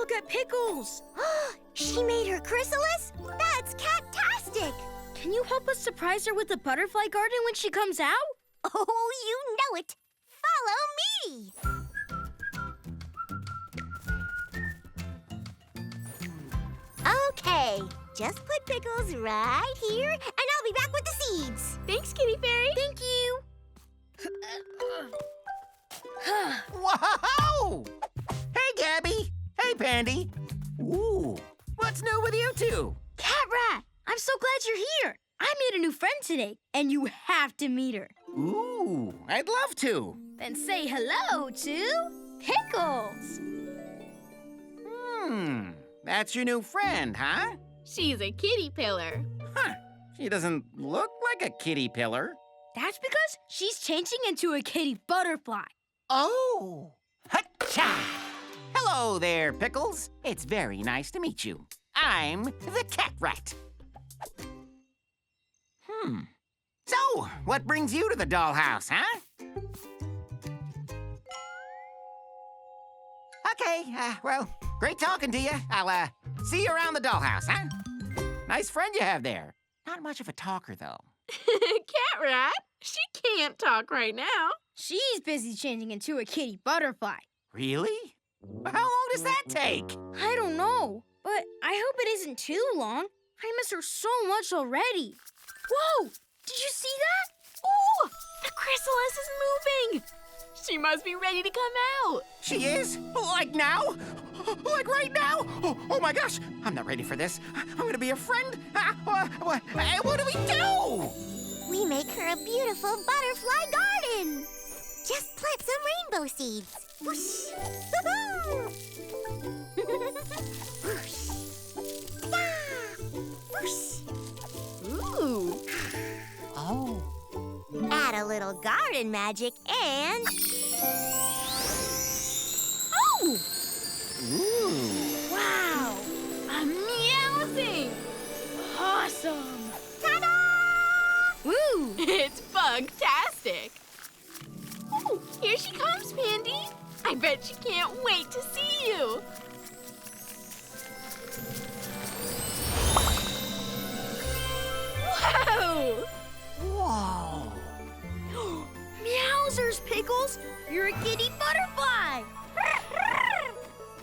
look at Pickles! She made her chrysalis? That's cat-tastic! Can you help us surprise her with the butterfly garden when she comes out? Oh, you know it! Follow me! Okay, just put Pickles right here, and I'll be back with the seeds. Thanks, Kitty Fairy. Thank you. Whoa! Hey, Gabby. Hey, Pandy. Ooh, what's new with you two? Cat Rat, I'm so glad you're here. I made a new friend today, and you have to meet her. Ooh, I'd love to. Then say hello to Pickles. That's your new friend, huh? She's a kitty-pillar. Huh, she doesn't look like a kitty-pillar. That's because she's changing into a kitty butterfly. Oh! Ha-cha! Hello there, Pickles. It's very nice to meet you. I'm the Cat Rat. So, what brings you to the dollhouse, huh? Okay, well, great talking to you. I'll, see you around the dollhouse, huh? Nice friend you have there. Not much of a talker, though. Cat Rat? She can't talk right now. She's busy changing into a kitty butterfly. Really? Well, how long does that take? I don't know, but I hope it isn't too long. I miss her so much already. Whoa! Did you see that? Ooh! The chrysalis is moving! She must be ready to come out. She is? Like now? Like right now? Oh my gosh! I'm not ready for this. I'm gonna be a friend. What do we do? We make her a beautiful butterfly garden. Just plant some rainbow seeds. Whoosh. Whoosh. Whoosh. Ooh. Oh. Add a little garden magic and... Oh! Ooh. Wow! A meowsing! Awesome! Ta-da! Woo! It's bug-tastic. Oh, here she comes, Pandy. I bet she can't wait to see you. Whoa! Whoa. Meowsers, Pickles! You're a kitty butterfly!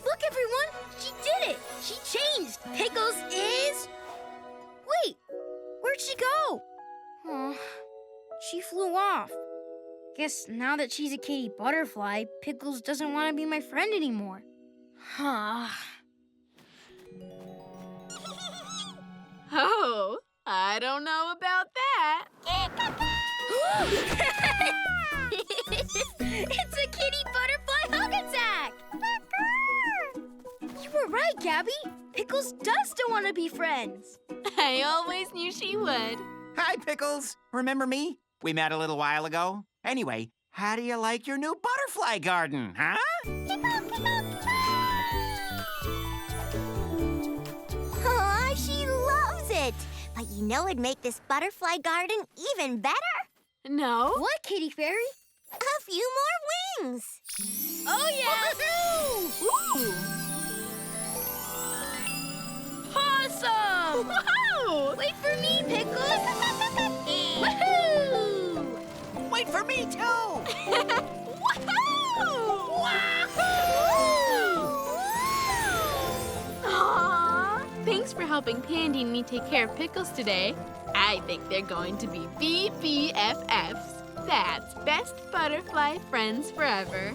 Look, everyone! She did it! She changed! Pickles is... Wait! Where'd she go? Oh, she flew off. Guess now that she's a kitty butterfly, Pickles doesn't want to be my friend anymore. Huh. Oh, I don't know about that. It's a kitty butterfly hug attack! You were right, Gabby. Pickles does still want to be friends. I always knew she would. Hi, Pickles. Remember me? We met a little while ago. Anyway, how do you like your new butterfly garden, huh? Aw, she loves it. But you know it'd make this butterfly garden even better? No? What, Kitty Fairy? A few more wings. Oh, yeah! Ooh! Awesome! Wow! Wait for me, Pickles! Woohoo! Wait for me, too! Woohoo! Aww! Thanks for helping Pandy and me take care of Pickles today. I think they're going to be BBFFs. That's best butterfly friends forever.